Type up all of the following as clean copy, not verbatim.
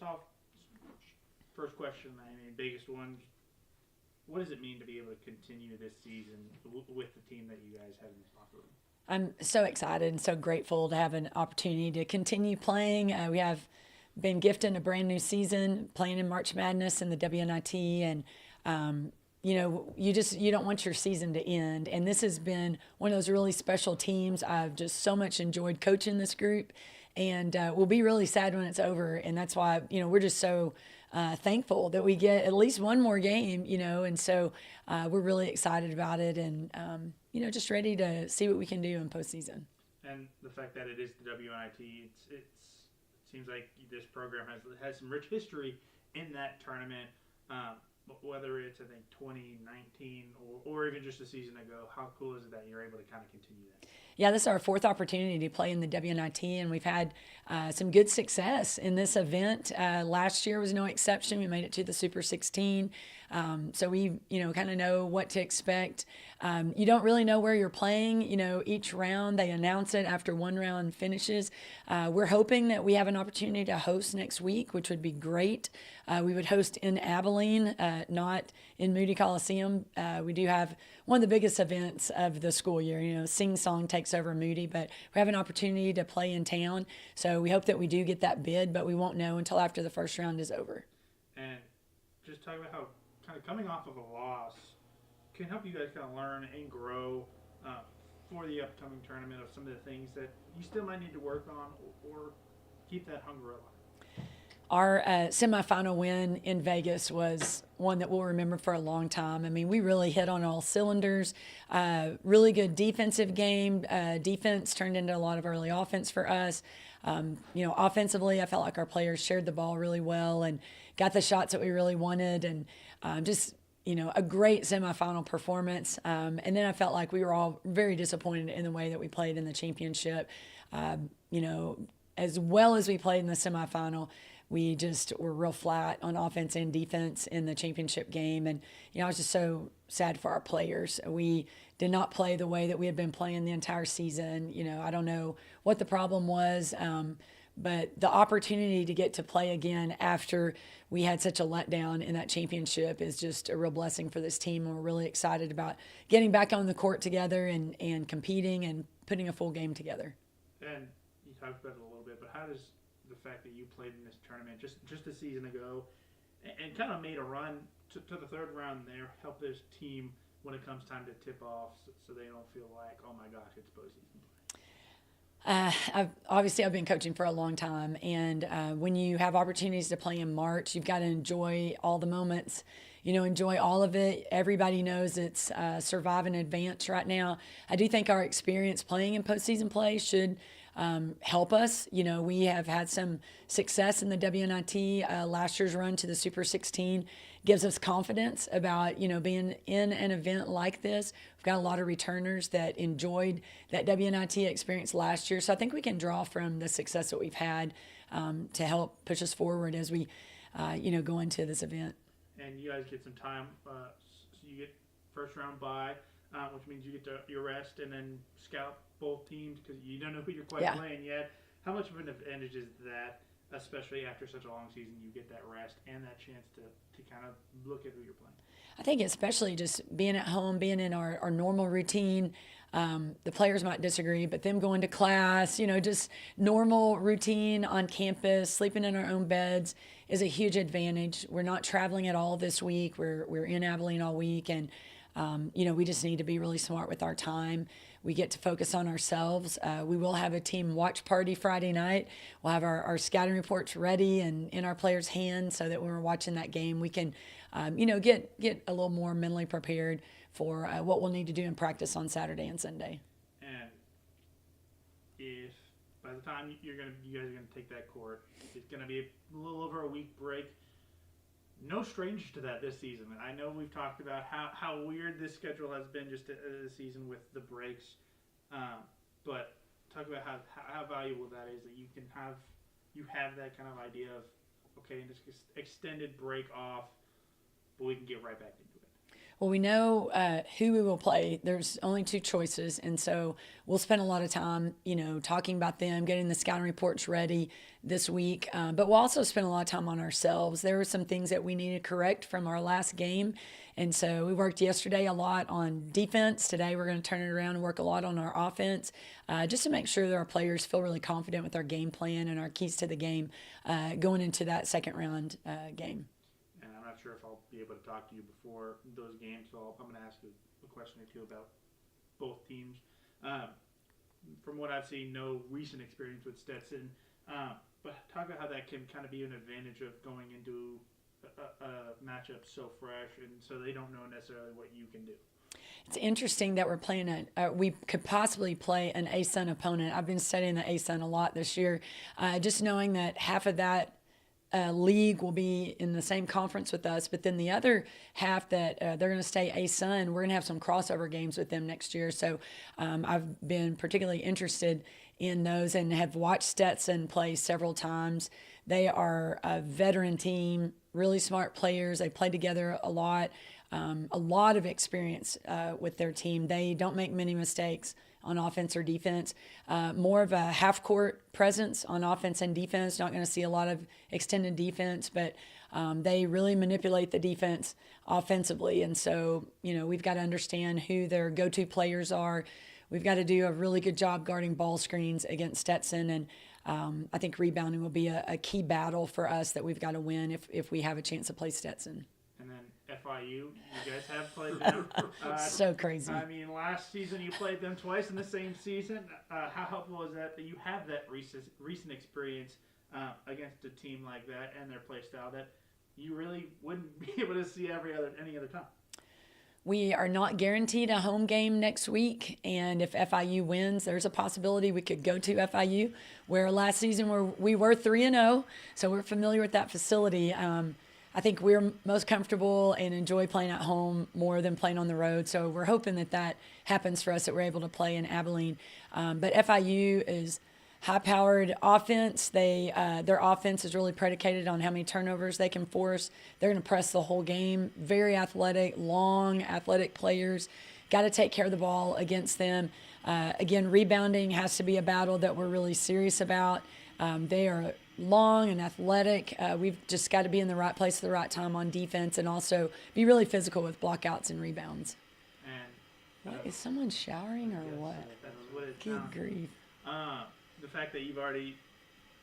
off, first question, biggest one. What does it mean to be able to continue this season with the team that you guys have in this locker room? I'm so excited and so grateful to have an opportunity to continue playing. We have been gifted a brand new season, playing in March Madness and the WNIT, and you don't want your season to end. And this has been one of those really special teams. I've just so much enjoyed coaching this group, and we'll be really sad when it's over. And that's why we're just so thankful that we get at least one more game. And so we're really excited about it, and just ready to see what we can do in postseason. And the fact that it is the WNIT, it seems like this program has some rich history in that tournament. Whether it's, I think, 2019 or even just a season ago, how cool is it that you're able to kind of continue that? Yeah, this is our fourth opportunity to play in the WNIT, and we've had some good success in this event. Last year was no exception. We made it to the Super 16. So we, kind of know what to expect. You don't really know where you're playing. Each round they announce it after one round finishes. We're hoping that we have an opportunity to host next week, which would be great. We would host in Abilene, not in Moody Coliseum. We do have one of the biggest events of the school year. Sing Song takes over Moody, but we have an opportunity to play in town. So we hope that we do get that bid, but we won't know until after the first round is over. And just talk about how kind of coming off of a loss can help you guys kind of learn and grow for the upcoming tournament of some of the things that you still might need to work on or keep that hunger alive. Our semifinal win in Vegas was one that we'll remember for a long time. We really hit on all cylinders. Really good defensive game. Defense turned into a lot of early offense for us. Offensively, I felt like our players shared the ball really well and got the shots that we really wanted, and a great semifinal performance. And then I felt like we were all very disappointed in the way that we played in the championship. As well as we played in the semifinal, we just were real flat on offense and defense in the championship game. And, I was just so sad for our players. We did not play the way that we had been playing the entire season. I don't know what the problem was, but the opportunity to get to play again after we had such a letdown in that championship is just a real blessing for this team. And we're really excited about getting back on the court together and competing and putting a full game together. And you talked about it a little bit, but how does the fact that you played in this tournament just a season ago and kind of made a run to the third round there help this team when it comes time to tip off so they don't feel like, oh my gosh, it's postseason play? I've been coaching for a long time, and when you have opportunities to play in March, you've got to enjoy all the moments. Enjoy all of it. Everybody knows it's survive and advance right now. I do think our experience playing in postseason play should help us. We have had some success in the WNIT. Last year's run to the Super 16 gives us confidence about, being in an event like this. We've got a lot of returners that enjoyed that WNIT experience last year. So I think we can draw from the success that we've had to help push us forward as we, go into this event. And you guys get some time. So you get first round bye, which means you get your rest and then scout both teams because you don't know who you're quite playing yet. How much of an advantage is that, especially after such a long season, you get that rest and that chance to kind of look at who you're playing? I think especially just being at home, being in our normal routine. The players might disagree, but them going to class, just normal routine on campus, sleeping in our own beds is a huge advantage. We're not traveling at all this week. We're in Abilene all week, and we just need to be really smart with our time. We get to focus on ourselves. We will have a team watch party Friday night. We'll have our scouting reports ready and in our players' hands so that when we're watching that game, we can, get a little more mentally prepared for what we'll need to do in practice on Saturday and Sunday. And if by the time you guys are gonna take that court, it's gonna be a little over a week break. No strangers to that this season. I know we've talked about how weird this schedule has been just this season with the breaks, but talk about how valuable that is that you have that kind of idea of, okay, this extended break off, but we can get right back into it. Well, we know who we will play. There's only two choices, and so we'll spend a lot of time, talking about them, getting the scouting reports ready this week. But we'll also spend a lot of time on ourselves. There were some things that we needed to correct from our last game, and so we worked yesterday a lot on defense. Today we're going to turn it around and work a lot on our offense, just to make sure that our players feel really confident with our game plan and our keys to the game going into that second round game. I'm not sure if I'll be able to talk to you before those games, so I'm going to ask you a question or two about both teams. From what I've seen, no recent experience with Stetson, but talk about how that can kind of be an advantage of going into a matchup so fresh, and so they don't know necessarily what you can do. It's interesting that we're playing we could possibly play an ASUN opponent. I've been studying the ASUN a lot this year, just knowing that half of that league will be in the same conference with us, but then the other half that they're going to stay ASUN, we're going to have some crossover games with them next year. So I've been particularly interested in those and have watched Stetson play several times. They are a veteran team, really smart players. They play together a lot of experience with their team. They don't make many mistakes on offense or defense. More of a half-court presence on offense and defense. Not going to see a lot of extended defense, but they really manipulate the defense offensively. And so, we've got to understand who their go-to players are. We've got to do a really good job guarding ball screens against Stetson. And I think rebounding will be a key battle for us that we've got to win if we have a chance to play Stetson. And then FIU, you guys have played them. So crazy. I mean, last season you played them twice in the same season. How helpful is that you have that recent experience against a team like that and their play style that you really wouldn't be able to see any other time? We are not guaranteed a home game next week, and if FIU wins, there's a possibility we could go to FIU, where last season we were 3-0, so we're familiar with that facility. I think we're most comfortable and enjoy playing at home more than playing on the road. So we're hoping that happens for us, that we're able to play in Abilene. But FIU is high-powered offense. Their offense is really predicated on how many turnovers they can force. They're going to press the whole game. Very athletic, long, athletic players. Got to take care of the ball against them. Again, rebounding has to be a battle that we're really serious about. They are long and athletic. We've just got to be in the right place at the right time on defense, and also be really physical with blockouts and rebounds. And Is someone showering or what? That's what it Good sounds. grief. The fact that you've already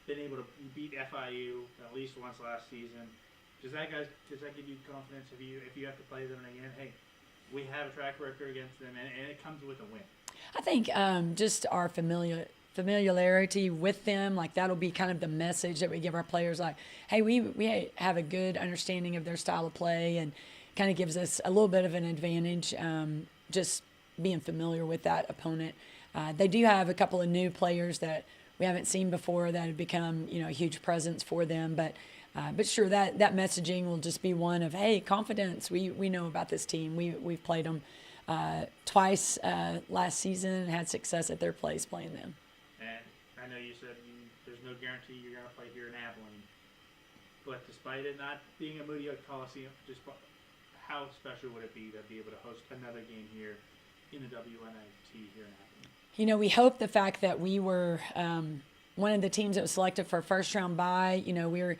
been able to beat FIU at least once last season, does that give you confidence if you have to play them again? Hey, we have a track record against them, and it comes with a win. I think just our familiarity with them, like that'll be kind of the message that we give our players, like, hey, we have a good understanding of their style of play, and kind of gives us a little bit of an advantage just being familiar with that opponent. They do have a couple of new players that we haven't seen before that have become a huge presence for them, but sure, that messaging will just be one of, hey, confidence, we know about this team, we've played them twice last season and had success at their place playing them. And I know you said there's no guarantee you're going to play here in Abilene, but despite it not being a Moody Oak Coliseum, just how special would it be to be able to host another game here in the WNIT here in Abilene? We hope the fact that we were one of the teams that was selected for first round bye, we were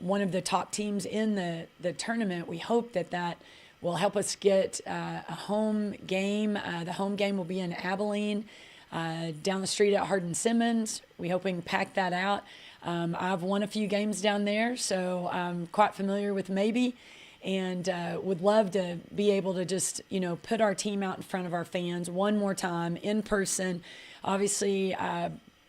one of the top teams in the tournament. We hope that will help us get a home game. The home game will be in Abilene, down the street at Hardin-Simmons. We hope we can pack that out. I've won a few games down there, so I'm quite familiar with Maybe, and would love to be able to just, put our team out in front of our fans one more time in person. Obviously,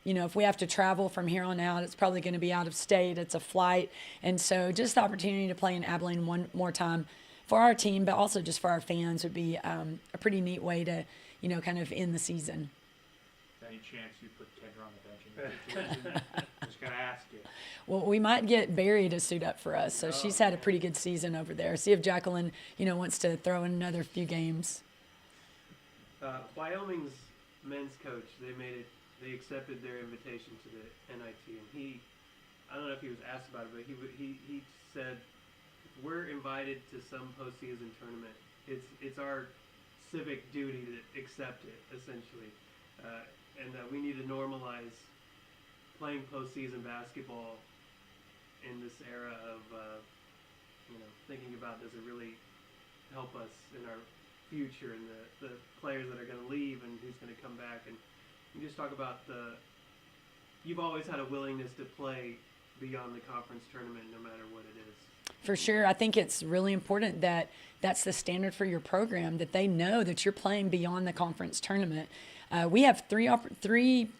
if we have to travel from here on out, it's probably going to be out of state. It's a flight. And so just the opportunity to play in Abilene one more time for our team, but also just for our fans would be a pretty neat way to, kind of end the season. Any chance you put Kendra on the bench in that situation? Just got to ask you. Well, we might get Barry to suit up for us. So she's had a pretty good season over there. See if Jacqueline, wants to throw in another few games. Wyoming's men's coach, they accepted their invitation to the NIT, and I don't know if he was asked about it, but he said, if we're invited to some postseason tournament, it's our civic duty to accept it, essentially, and that we need to normalize playing postseason basketball in this era of thinking about, does it really help us in our future, and the players that are going to leave and who's going to come back. And you just talk about you've always had a willingness to play beyond the conference tournament no matter what it is. For sure. I think it's really important that that's the standard for your program, that they know that you're playing beyond the conference tournament. We have three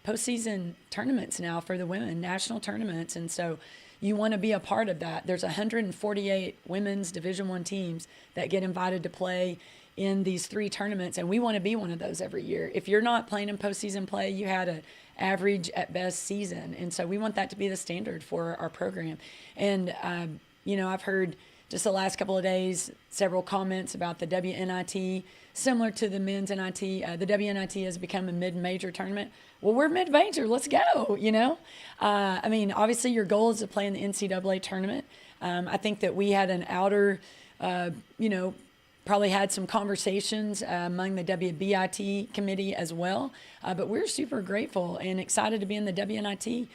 postseason tournaments now for the women, national tournaments, and so you want to be a part of that. There's 148 women's Division I teams that get invited to play in these 3 tournaments, and we want to be one of those every year. If you're not playing in postseason play, you had an average at best season, and so we want that to be the standard for our program. And I've heard just the last couple of days several comments about the WNIT, similar to the men's NIT. The WNIT has become a mid-major tournament. Well, we're mid-major. Let's go, obviously your goal is to play in the NCAA tournament. I think that we had an outer, probably had some conversations among the WBIT committee as well. But we're super grateful and excited to be in the WNIT.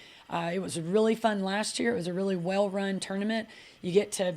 It was really fun last year. It was a really well-run tournament. You get to,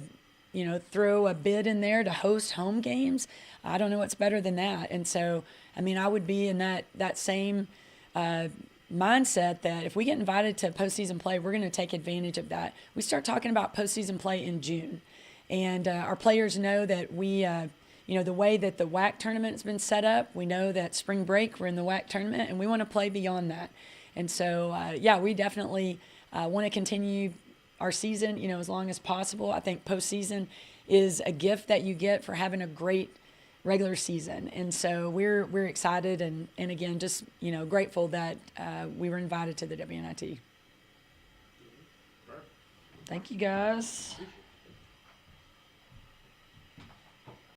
throw a bid in there to host home games. I don't know what's better than that. And so, I would be in that same mindset that if we get invited to postseason play, we're going to take advantage of that. We start talking about postseason play in June. And our players know that we, the way that the WAC tournament has been set up, we know that spring break, we're in the WAC tournament, and we want to play beyond that. And so, we definitely want to continue our season, as long as possible. I think postseason is a gift that you get for having a great regular season. And so we're excited and again, just, grateful that we were invited to the WNIT. Thank you, guys.